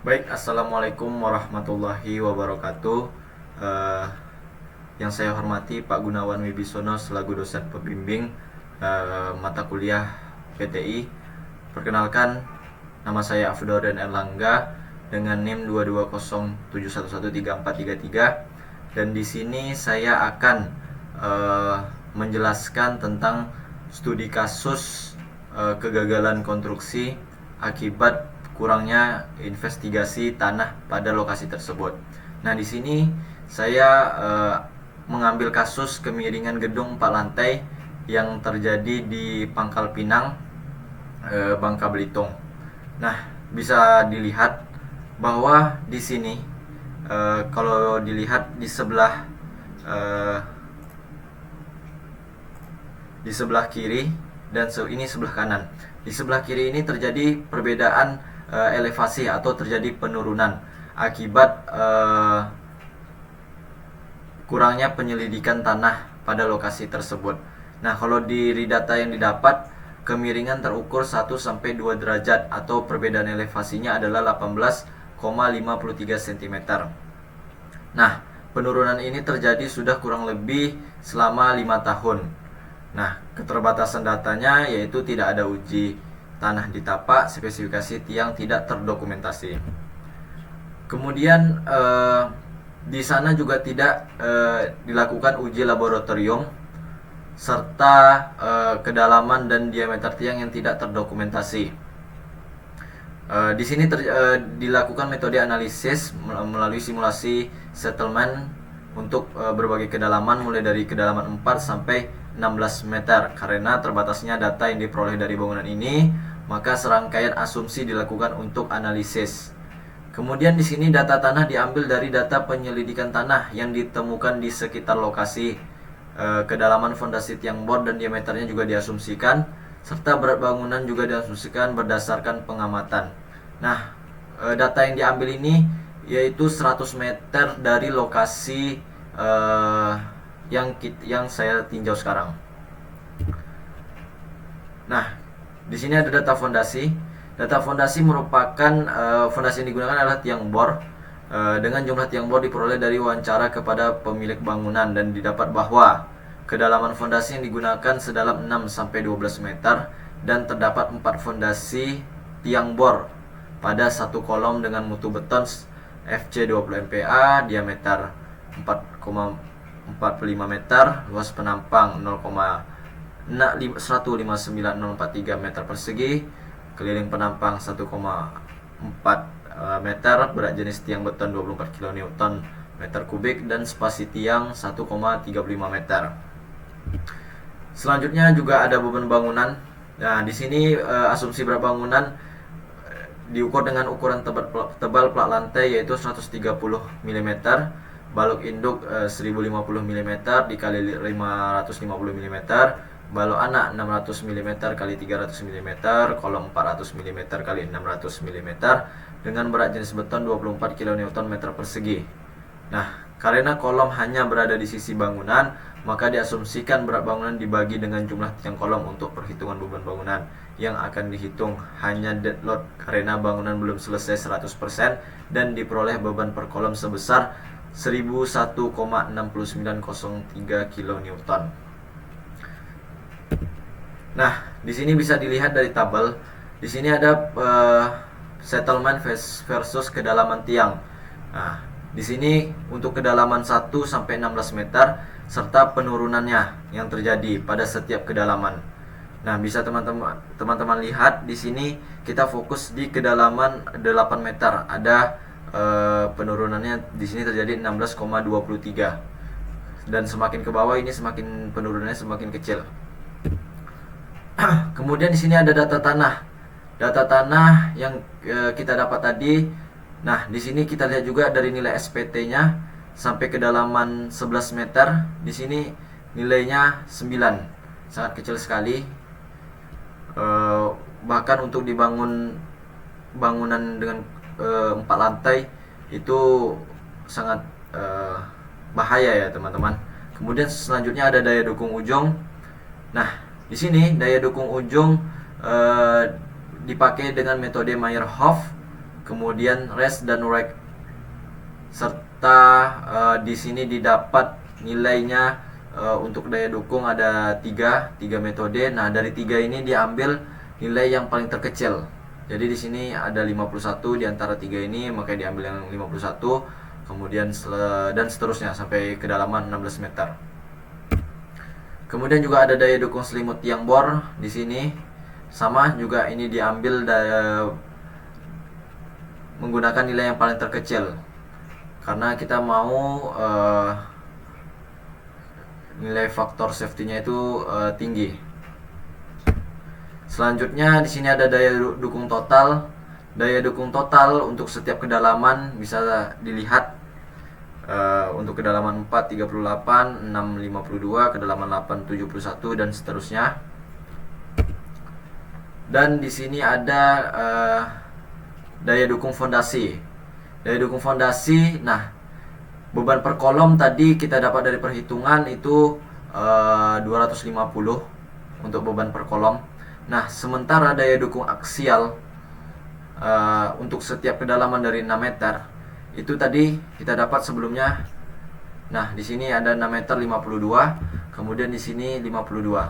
Baik, Assalamualaikum warahmatullahi wabarakatuh. Eh, yang saya hormati Pak Gunawan Wibisono selaku dosen pembimbing mata kuliah PTI. Perkenalkan, nama saya Afdoren Erlangga dengan NIM 220711343, dan di sini saya akan menjelaskan tentang studi kasus kegagalan konstruksi akibat kurangnya investigasi tanah pada lokasi tersebut. Nah, di sini saya mengambil kasus kemiringan gedung 4 lantai yang terjadi di Pangkal Pinang, Bangka Belitung. Nah, bisa dilihat bahwa di sini kalau dilihat eh, di sebelah kiri dan ini sebelah kanan. Di sebelah kiri ini terjadi perbedaan elevasi atau terjadi penurunan akibat kurangnya penyelidikan tanah pada lokasi tersebut. Nah, kalau dari data yang didapat, kemiringan terukur 1 sampai 2 derajat atau perbedaan elevasinya adalah 18,53 cm. Nah, penurunan ini terjadi sudah kurang lebih selama 5 tahun. Nah, keterbatasan datanya yaitu tidak ada uji tanah di tapak, spesifikasi tiang tidak terdokumentasi. Kemudian di sana juga tidak dilakukan uji laboratorium serta kedalaman dan diameter tiang yang tidak terdokumentasi. Di sini dilakukan metode analisis melalui simulasi settlement untuk berbagai kedalaman mulai dari kedalaman 4 sampai 16 meter. Karena terbatasnya data yang diperoleh dari bangunan ini, maka serangkaian asumsi dilakukan untuk analisis. Kemudian di sini data tanah diambil dari data penyelidikan tanah yang ditemukan di sekitar lokasi. Kedalaman fondasi tiang bor dan diameternya juga diasumsikan, serta berat bangunan juga diasumsikan berdasarkan pengamatan. Nah, data yang diambil ini yaitu 100 meter dari lokasi yang saya tinjau sekarang. Nah, di sini ada data fondasi. Data fondasi merupakan fondasi yang digunakan adalah tiang bor. Dengan jumlah tiang bor diperoleh dari wawancara kepada pemilik bangunan dan didapat bahwa kedalaman fondasi yang digunakan sedalam 6 sampai 12 meter dan terdapat 4 fondasi tiang bor pada satu kolom dengan mutu beton FC 20 MPa, diameter 4,45 meter, luas penampang 159,043 meter persegi, keliling penampang 1,4 meter, berat jenis tiang beton 24 kN meter kubik, dan spasi tiang 1,35 meter. Selanjutnya juga ada beban bangunan. Nah, di sini asumsi berat bangunan diukur dengan ukuran tebal plat lantai yaitu 130 mm, balok induk 1050 mm dikali 550 mm, balok anak 600 mm kali 300 mm, kolom 400 mm kali 600 mm, dengan berat jenis beton 24 kN meter persegi. Nah, karena kolom hanya berada di sisi bangunan, maka diasumsikan berat bangunan dibagi dengan jumlah tiang kolom untuk perhitungan beban bangunan. Yang akan dihitung hanya dead load karena bangunan belum selesai 100% dan diperoleh beban per kolom sebesar 1001,6903 kN. Nah, di sini bisa dilihat dari tabel. Di sini ada settlement versus kedalaman tiang. Nah, di sini untuk kedalaman 1 sampai 16 meter serta penurunannya yang terjadi pada setiap kedalaman. Nah, bisa teman-teman lihat di sini kita fokus di kedalaman 8 meter. Ada penurunannya di sini terjadi 16,23. Dan semakin ke bawah ini semakin penurunannya semakin kecil. Kemudian di sini ada data tanah. Data tanah yang kita dapat tadi. Nah, di sini kita lihat juga dari nilai SPT-nya sampai kedalaman 11 meter. Di sini nilainya 9. Sangat kecil sekali. Bahkan untuk dibangun bangunan dengan 4 lantai itu sangat bahaya ya teman-teman. Kemudian selanjutnya ada daya dukung ujung. Nah, di sini daya dukung ujung dipakai dengan metode Meyerhof kemudian rest dan rake, serta di sini didapat nilainya. Untuk daya dukung ada tiga metode. Nah, dari tiga ini diambil nilai yang paling terkecil. Jadi di sini ada 51 di antara tiga ini, makanya diambil yang 51. Kemudian dan seterusnya sampai kedalaman 16 meter. Kemudian juga ada daya dukung selimut tiang bor di sini. Sama juga, ini diambil menggunakan nilai yang paling terkecil. Karena kita mau nilai faktor safety-nya itu tinggi. Selanjutnya di sini ada daya dukung total. Daya dukung total untuk setiap kedalaman bisa dilihat. Untuk kedalaman 4 38, 6 52, kedalaman 8 71 dan seterusnya. Dan di sini ada daya dukung fondasi. Daya dukung fondasi, nah, beban per kolom tadi kita dapat dari perhitungan itu 250 untuk beban per kolom. Nah, sementara daya dukung aksial untuk setiap kedalaman dari 6 meter itu tadi kita dapat sebelumnya. Nah, di sini ada 6 meter 52, kemudian di sini 52.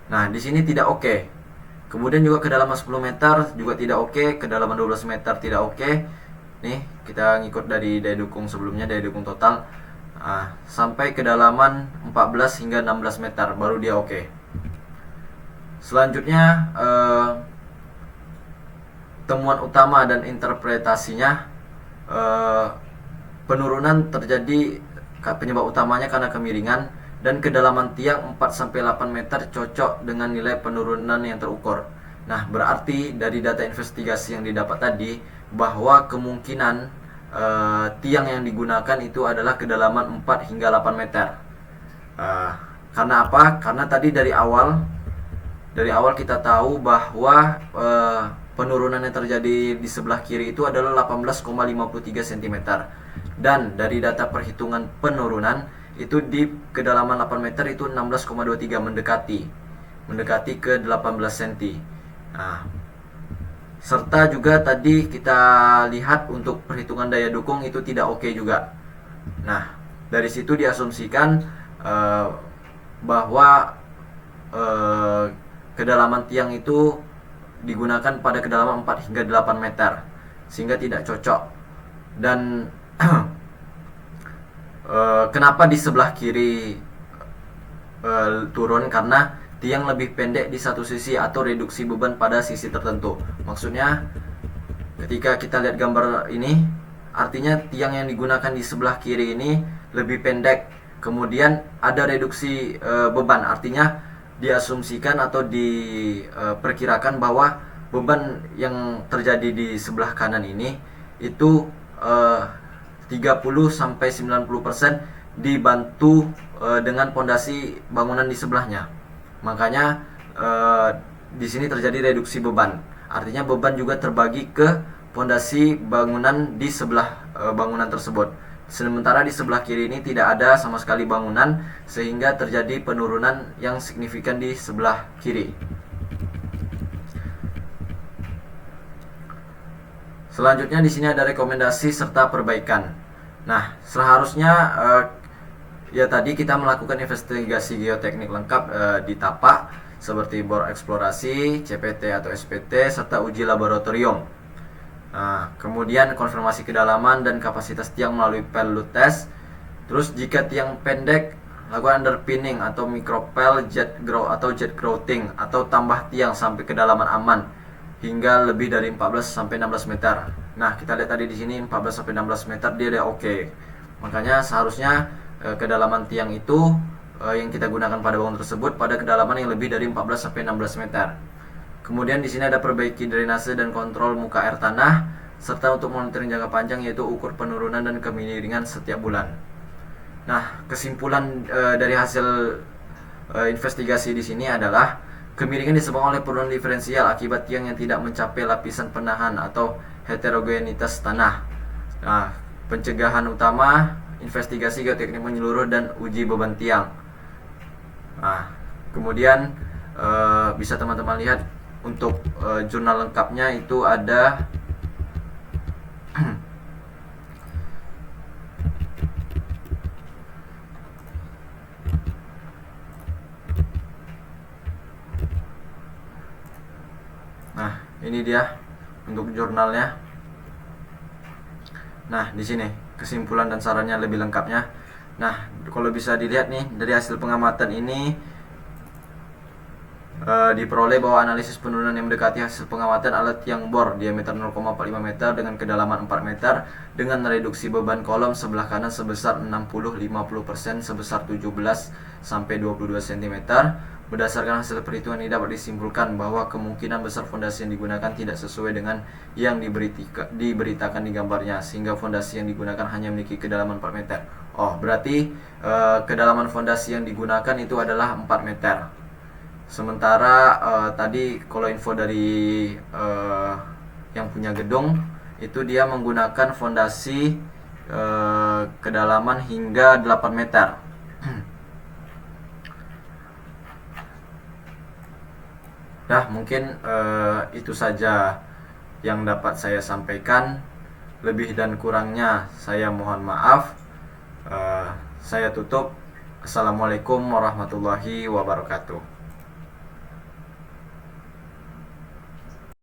Nah, di sini tidak oke. Kemudian juga kedalaman 10 meter juga tidak oke, kedalaman 12 meter tidak oke. Nih, kita ngikut dari daya dukung sebelumnya, daya dukung total. Sampai kedalaman 14 hingga 16 meter baru dia oke. Selanjutnya temuan utama dan interpretasinya, penurunan terjadi, penyebab utamanya karena kemiringan, dan kedalaman tiang 4-8 meter cocok dengan nilai penurunan yang terukur. Nah, berarti dari data investigasi yang didapat tadi bahwa kemungkinan tiang yang digunakan itu adalah kedalaman 4 hingga 8 meter. Karena apa? Karena tadi dari awal kita tahu bahwa penurunan yang terjadi di sebelah kiri itu adalah 18,53 cm. Dan dari data perhitungan penurunan itu di kedalaman 8 meter itu 16,23, mendekati ke 18 cm. Nah, serta juga tadi kita lihat untuk perhitungan daya dukung itu tidak oke juga. Nah, dari situ diasumsikan bahwa kedalaman tiang itu digunakan pada kedalaman 4 hingga 8 meter, sehingga tidak cocok. Dan kenapa di sebelah kiri turun? Karena tiang lebih pendek di satu sisi atau reduksi beban pada sisi tertentu. Maksudnya ketika kita lihat gambar ini, artinya tiang yang digunakan di sebelah kiri ini lebih pendek, kemudian ada reduksi beban. Artinya diasumsikan atau diperkirakan bahwa beban yang terjadi di sebelah kanan ini itu 30-90% dibantu dengan pondasi bangunan di sebelahnya. Makanya di sini terjadi reduksi beban. Artinya beban juga terbagi ke pondasi bangunan di sebelah bangunan tersebut. Sementara di sebelah kiri ini tidak ada sama sekali bangunan, sehingga terjadi penurunan yang signifikan di sebelah kiri. Selanjutnya di sini ada rekomendasi serta perbaikan. Nah, seharusnya ya tadi kita melakukan investigasi geoteknik lengkap di tapak seperti bor eksplorasi, CPT atau SPT, serta uji laboratorium. Nah, kemudian konfirmasi kedalaman dan kapasitas tiang melalui pel load test. Terus jika tiang pendek, lakukan underpinning atau micropel jet grow atau jet grouting, atau tambah tiang sampai kedalaman aman hingga lebih dari 14-16 meter. Nah, kita lihat tadi di sini 14-16 meter dia udah oke. Makanya seharusnya kedalaman tiang itu yang kita gunakan pada bangunan tersebut pada kedalaman yang lebih dari 14-16 meter. Kemudian di sini ada perbaiki drainase dan kontrol muka air tanah, serta untuk monitoring jangka panjang yaitu ukur penurunan dan kemiringan setiap bulan. Nah, kesimpulan dari hasil investigasi di sini adalah kemiringan disebabkan oleh penurunan diferensial akibat tiang yang tidak mencapai lapisan penahan atau heterogenitas tanah. Nah, pencegahan utama investigasi geoteknik menyeluruh dan uji beban tiang. Nah, kemudian bisa teman-teman lihat untuk jurnal lengkapnya itu ada nah, ini dia untuk jurnalnya. Nah, di sini kesimpulan dan sarannya lebih lengkapnya. Nah, kalau bisa dilihat nih dari hasil pengamatan ini diperoleh bahwa analisis penurunan yang mendekati hasil pengamatan alat yang bor diameter 0,45 meter dengan kedalaman 4 meter dengan reduksi beban kolom sebelah kanan sebesar 60-50% sebesar 17 sampai 22 cm. Berdasarkan hasil perhitungan ini dapat disimpulkan bahwa kemungkinan besar fondasi yang digunakan tidak sesuai dengan yang diberitakan di gambarnya, sehingga fondasi yang digunakan hanya memiliki kedalaman 4 meter. Oh, berarti kedalaman fondasi yang digunakan itu adalah 4 meter. Sementara tadi kalau info dari yang punya gedung itu dia menggunakan fondasi kedalaman hingga 8 meter. Nah, mungkin itu saja yang dapat saya sampaikan. Lebih dan kurangnya saya mohon maaf. Saya tutup. Assalamualaikum warahmatullahi wabarakatuh.